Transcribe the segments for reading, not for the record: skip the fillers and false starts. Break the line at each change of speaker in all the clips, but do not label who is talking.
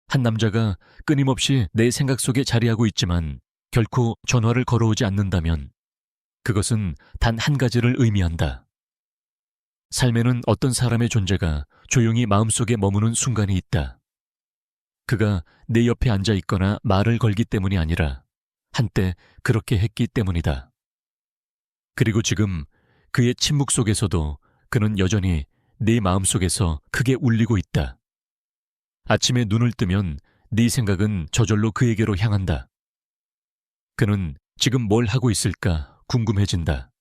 한 남자가 끊임없이 내 생각 속에 자리하고 있지만 결코 전화를 걸어오지 않는다면 그것은 단 한 가지를 의미한다. 삶에는 어떤 사람의 존재가 조용히 마음속에 머무는 순간이 있다. 그가 내 옆에 앉아 있거나 말을 걸기 때문이 아니라 한때 그렇게 했기 때문이다. 그리고 지금 그의 침묵 속에서도 그는 여전히 네 마음속에서 크게 울리고 있다. 아침에 눈을 뜨면 네 생각은 저절로 그에게로 향한다. 그는 지금 뭘 하고 있을까 궁금해진다.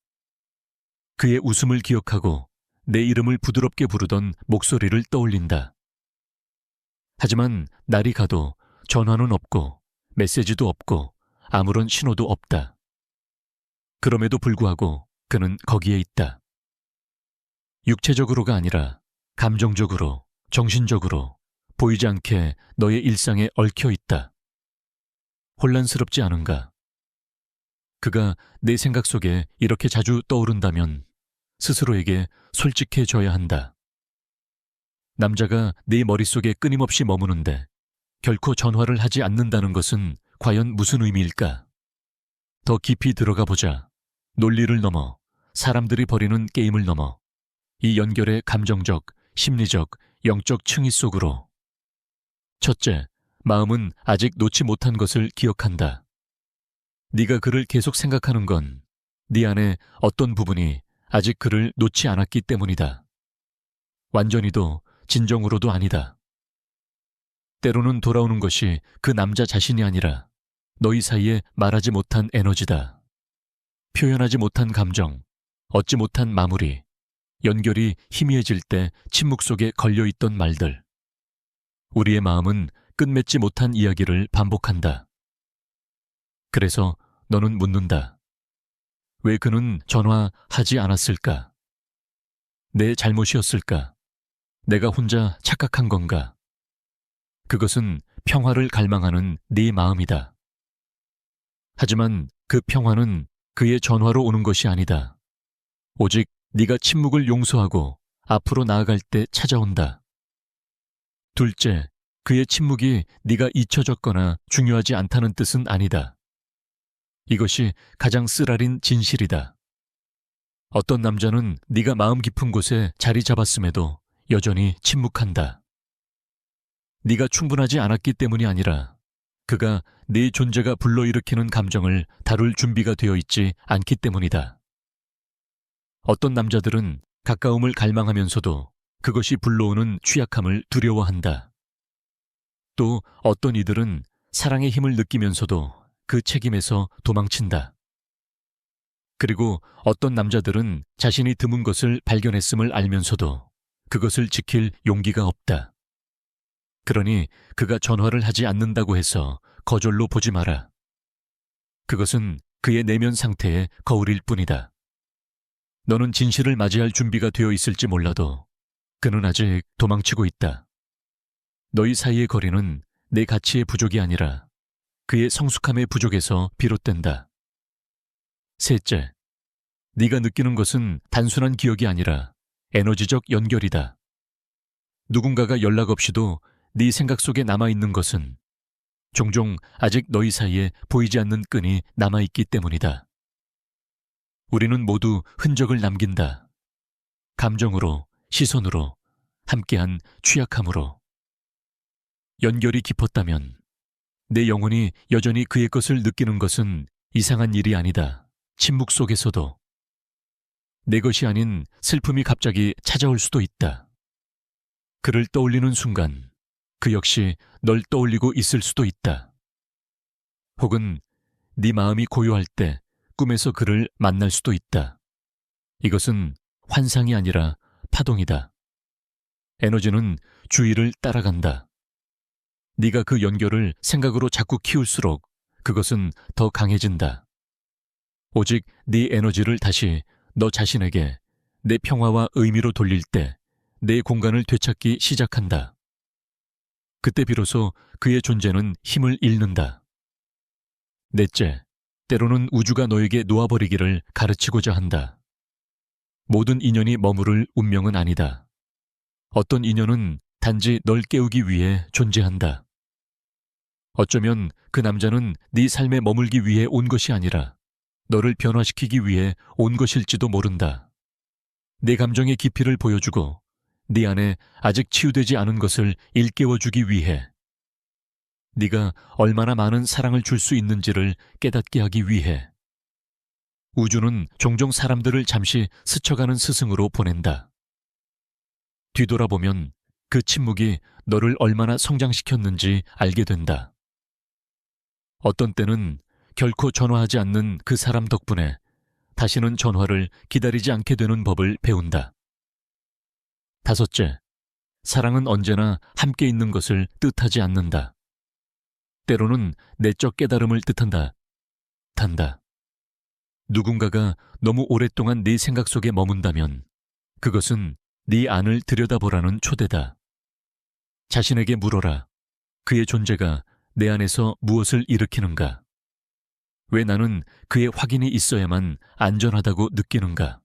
그의 웃음을 기억하고 내 이름을 부드럽게 부르던 목소리를 떠올린다. 하지만 날이 가도 전화는 없고 메시지도 없고 아무런 신호도 없다. 그럼에도 불구하고 그는 거기에 있다. 육체적으로가 아니라 감정적으로, 정신적으로 보이지 않게 너의 일상에 얽혀 있다. 혼란스럽지 않은가? 그가 내 생각 속에 이렇게 자주 떠오른다면 스스로에게 솔직해져야 한다. 남자가 네 머릿속에 끊임없이 머무는데 결코 전화를 하지 않는다는 것은 과연 무슨 의미일까? 더 깊이 들어가 보자. 논리를 넘어, 사람들이 벌이는 게임을 넘어 이 연결의 감정적, 심리적, 영적 층위 속으로. 첫째, 마음은 아직 놓지 못한 것을 기억한다. 네가 그를 계속 생각하는 건 네 안에 어떤 부분이 아직 그를 놓지 않았기 때문이다. 완전히도 진정으로도 아니다. 때로는 돌아오는 것이 그 남자 자신이 아니라 너희 사이에 말하지 못한 에너지다. 표현하지 못한 감정, 얻지 못한 마무리, 연결이 희미해질 때 침묵 속에 걸려있던 말들. 우리의 마음은 끝맺지 못한 이야기를 반복한다. 그래서 너는 묻는다. 왜 그는 전화하지 않았을까? 내 잘못이었을까? 내가 혼자 착각한 건가? 그것은 평화를 갈망하는 네 마음이다. 하지만 그 평화는 그의 전화로 오는 것이 아니다. 오직 네가 침묵을 용서하고 앞으로 나아갈 때 찾아온다. 둘째, 그의 침묵이 네가 잊혀졌거나 중요하지 않다는 뜻은 아니다. 이것이 가장 쓰라린 진실이다. 어떤 남자는 네가 마음 깊은 곳에 자리 잡았음에도 여전히 침묵한다. 네가 충분하지 않았기 때문이 아니라 그가 네 존재가 불러일으키는 감정을 다룰 준비가 되어 있지 않기 때문이다. 어떤 남자들은 가까움을 갈망하면서도 그것이 불러오는 취약함을 두려워한다. 또 어떤 이들은 사랑의 힘을 느끼면서도 그 책임에서 도망친다. 그리고 어떤 남자들은 자신이 드문 것을 발견했음을 알면서도 그것을 지킬 용기가 없다. 그러니 그가 전화를 하지 않는다고 해서 거절로 보지 마라. 그것은 그의 내면 상태의 거울일 뿐이다. 너는 진실을 맞이할 준비가 되어 있을지 몰라도 그는 아직 도망치고 있다. 너희 사이의 거리는 내 가치의 부족이 아니라 그의 성숙함의 부족에서 비롯된다. 셋째, 네가 느끼는 것은 단순한 기억이 아니라 에너지적 연결이다. 누군가가 연락 없이도 네 생각 속에 남아있는 것은 종종 아직 너희 사이에 보이지 않는 끈이 남아있기 때문이다. 우리는 모두 흔적을 남긴다. 감정으로, 시선으로, 함께한 취약함으로. 연결이 깊었다면 내 영혼이 여전히 그의 것을 느끼는 것은 이상한 일이 아니다. 침묵 속에서도. 내 것이 아닌 슬픔이 갑자기 찾아올 수도 있다. 그를 떠올리는 순간 그 역시 널 떠올리고 있을 수도 있다. 혹은 네 마음이 고요할 때 꿈에서 그를 만날 수도 있다. 이것은 환상이 아니라 파동이다. 에너지는 주위를 따라간다. 네가 그 연결을 생각으로 자꾸 키울수록 그것은 더 강해진다. 오직 네 에너지를 다시 너 자신에게 내 평화와 의미로 돌릴 때 내 공간을 되찾기 시작한다. 그때 비로소 그의 존재는 힘을 잃는다. 넷째, 때로는 우주가 너에게 놓아버리기를 가르치고자 한다. 모든 인연이 머무를 운명은 아니다. 어떤 인연은 단지 널 깨우기 위해 존재한다. 어쩌면 그 남자는 네 삶에 머물기 위해 온 것이 아니라 너를 변화시키기 위해 온 것일지도 모른다. 내 감정의 깊이를 보여주고 네 안에 아직 치유되지 않은 것을 일깨워주기 위해, 네가 얼마나 많은 사랑을 줄 수 있는지를 깨닫게 하기 위해. 우주는 종종 사람들을 잠시 스쳐가는 스승으로 보낸다. 뒤돌아보면 그 침묵이 너를 얼마나 성장시켰는지 알게 된다. 어떤 때는 결코 전화하지 않는 그 사람 덕분에 다시는 전화를 기다리지 않게 되는 법을 배운다. 5째, 사랑은 언제나 함께 있는 것을 뜻하지 않는다. 때로는 내적 깨달음을 뜻한다. 누군가가 너무 오랫동안 네 생각 속에 머문다면 그것은 네 안을 들여다보라는 초대다. 자신에게 물어라. 그의 존재가 내 안에서 무엇을 일으키는가? 왜 나는 그의 확인이 있어야만 안전하다고 느끼는가?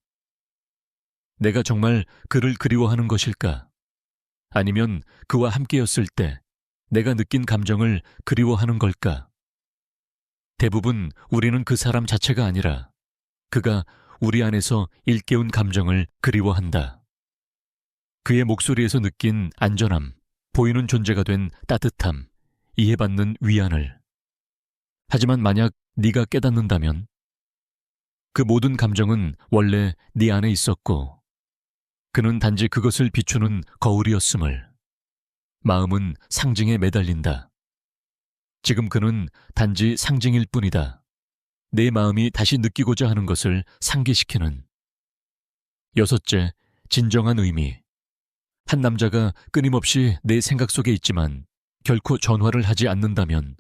내가 정말 그를 그리워하는 것일까? 아니면 그와 함께였을 때 내가 느낀 감정을 그리워하는 걸까? 대부분 우리는 그 사람 자체가 아니라 그가 우리 안에서 일깨운 감정을 그리워한다. 그의 목소리에서 느낀 안전함, 보이는 존재가 된 따뜻함, 이해받는 위안을. 하지만 만약 네가 깨닫는다면 그 모든 감정은 원래 네 안에 있었고 그는 단지 그것을 비추는 거울이었음을. 마음은 상징에 매달린다. 지금 그는 단지 상징일 뿐이다. 내 마음이 다시 느끼고자 하는 것을 상기시키는. 6째, 진정한 의미. 한 남자가 끊임없이 내 생각 속에 있지만 결코 전화를 하지 않는다면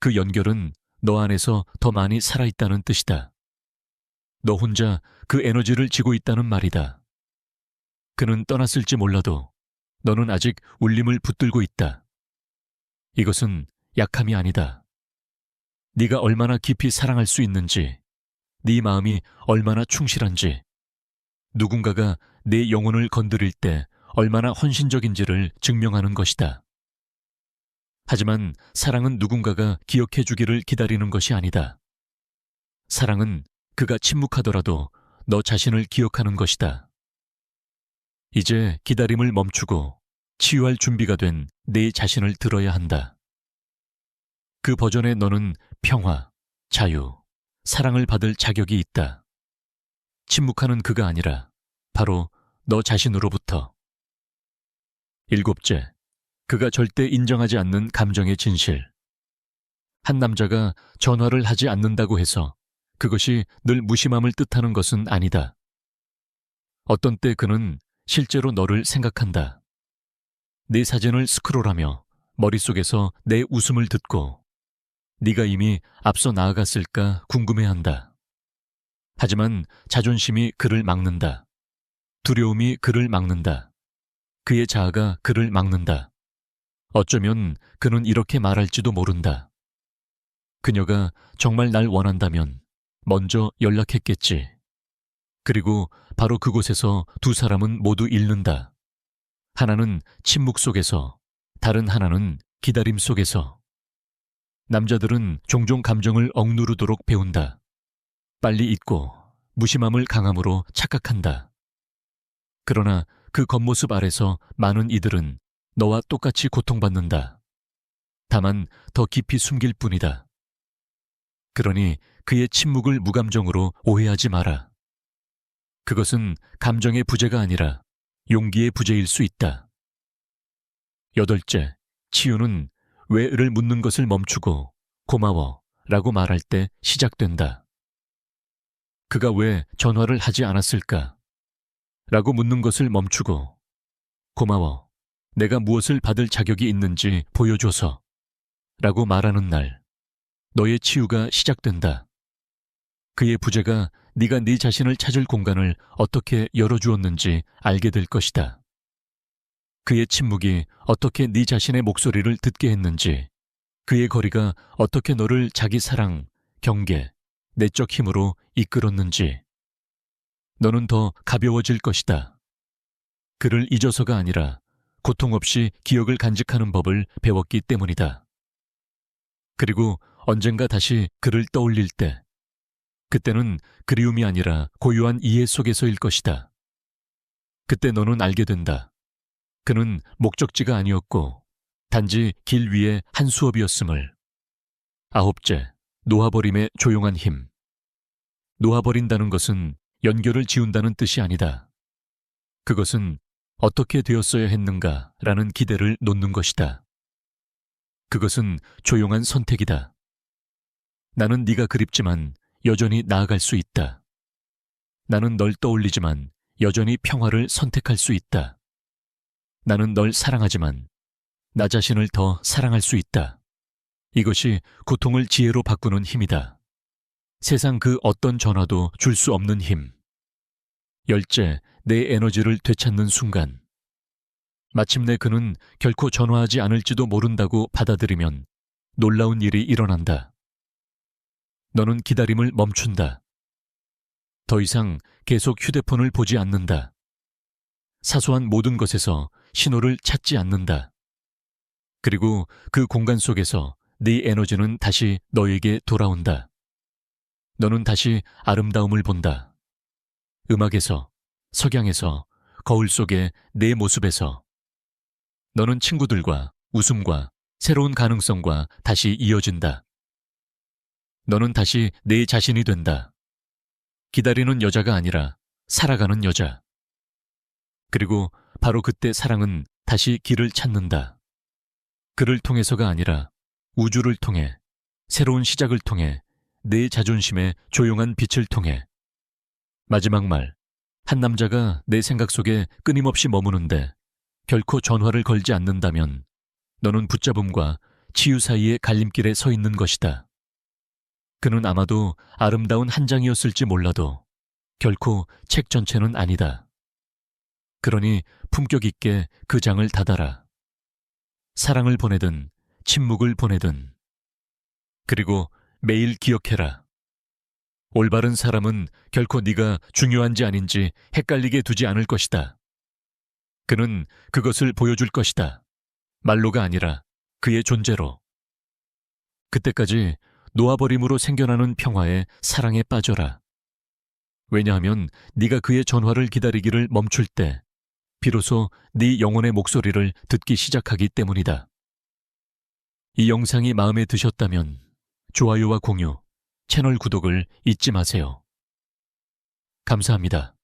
그 연결은 너 안에서 더 많이 살아있다는 뜻이다. 너 혼자 그 에너지를 지고 있다는 말이다. 그는 떠났을지 몰라도 너는 아직 울림을 붙들고 있다. 이것은 약함이 아니다. 네가 얼마나 깊이 사랑할 수 있는지, 네 마음이 얼마나 충실한지, 누군가가 내 영혼을 건드릴 때 얼마나 헌신적인지를 증명하는 것이다. 하지만 사랑은 누군가가 기억해 주기를 기다리는 것이 아니다. 사랑은 그가 침묵하더라도 너 자신을 기억하는 것이다. 이제 기다림을 멈추고 치유할 준비가 된 내 자신을 들어야 한다. 그 버전의 너는 평화, 자유, 사랑을 받을 자격이 있다. 침묵하는 그가 아니라 바로 너 자신으로부터. 7째, 그가 절대 인정하지 않는 감정의 진실. 한 남자가 전화를 하지 않는다고 해서 그것이 늘 무심함을 뜻하는 것은 아니다. 어떤 때 그는 실제로 너를 생각한다. 내 사진을 스크롤하며 머릿속에서 내 웃음을 듣고 네가 이미 앞서 나아갔을까 궁금해한다. 하지만 자존심이 그를 막는다. 두려움이 그를 막는다. 그의 자아가 그를 막는다. 어쩌면 그는 이렇게 말할지도 모른다. 그녀가 정말 날 원한다면 먼저 연락했겠지. 그리고 바로 그곳에서 두 사람은 모두 잃는다. 하나는 침묵 속에서, 다른 하나는 기다림 속에서. 남자들은 종종 감정을 억누르도록 배운다. 빨리 잊고 무심함을 강함으로 착각한다. 그러나 그 겉모습 아래서 많은 이들은 너와 똑같이 고통받는다. 다만 더 깊이 숨길 뿐이다. 그러니 그의 침묵을 무감정으로 오해하지 마라. 그것은 감정의 부재가 아니라 용기의 부재일 수 있다. 8째, 치유는 왜를 묻는 것을 멈추고 고마워 라고 말할 때 시작된다. 그가 왜 전화를 하지 않았을까? 라고 묻는 것을 멈추고 고마워, 내가 무엇을 받을 자격이 있는지 보여줘서 라고 말하는 날, 너의 치유가 시작된다. 그의 부재가 네가 네 자신을 찾을 공간을 어떻게 열어주었는지 알게 될 것이다. 그의 침묵이 어떻게 네 자신의 목소리를 듣게 했는지, 그의 거리가 어떻게 너를 자기 사랑, 경계, 내적 힘으로 이끌었는지. 너는 더 가벼워질 것이다. 그를 잊어서가 아니라 고통 없이 기억을 간직하는 법을 배웠기 때문이다. 그리고 언젠가 다시 그를 떠올릴 때, 그때는 그리움이 아니라 고요한 이해 속에서일 것이다. 그때 너는 알게 된다. 그는 목적지가 아니었고 단지 길 위의 한 수업이었음을. 아홉째, 놓아버림의 조용한 힘. 놓아버린다는 것은 연결을 지운다는 뜻이 아니다. 그것은 어떻게 되었어야 했는가라는 기대를 놓는 것이다. 그것은 조용한 선택이다. 나는 네가 그립지만 여전히 나아갈 수 있다. 나는 널 떠올리지만 여전히 평화를 선택할 수 있다. 나는 널 사랑하지만 나 자신을 더 사랑할 수 있다. 이것이 고통을 지혜로 바꾸는 힘이다. 세상 그 어떤 전화도 줄 수 없는 힘. 열째, 내 에너지를 되찾는 순간. 마침내 그는 결코 전화하지 않을지도 모른다고 받아들이면 놀라운 일이 일어난다. 너는 기다림을 멈춘다. 더 이상 계속 휴대폰을 보지 않는다. 사소한 모든 것에서 신호를 찾지 않는다. 그리고 그 공간 속에서 네 에너지는 다시 너에게 돌아온다. 너는 다시 아름다움을 본다. 음악에서, 석양에서, 거울 속의 내 모습에서. 너는 친구들과 웃음과 새로운 가능성과 다시 이어진다. 너는 다시 내 자신이 된다. 기다리는 여자가 아니라 살아가는 여자. 그리고 바로 그때 사랑은 다시 길을 찾는다. 그를 통해서가 아니라 우주를 통해, 새로운 시작을 통해, 내 자존심의 조용한 빛을 통해. 마지막 말, 한 남자가 내 생각 속에 끊임없이 머무는데 결코 전화를 걸지 않는다면 너는 붙잡음과 치유 사이의 갈림길에 서 있는 것이다. 그는 아마도 아름다운 한 장이었을지 몰라도 결코 책 전체는 아니다. 그러니 품격 있게 그 장을 닫아라. 사랑을 보내든 침묵을 보내든. 그리고 매일 기억해라. 올바른 사람은 결코 네가 중요한지 아닌지 헷갈리게 두지 않을 것이다. 그는 그것을 보여줄 것이다. 말로가 아니라 그의 존재로. 그때까지 놓아버림으로 생겨나는 평화에 사랑에 빠져라. 왜냐하면 네가 그의 전화를 기다리기를 멈출 때 비로소 네 영혼의 목소리를 듣기 시작하기 때문이다. 이 영상이 마음에 드셨다면 좋아요와 공유, 채널 구독을 잊지 마세요. 감사합니다.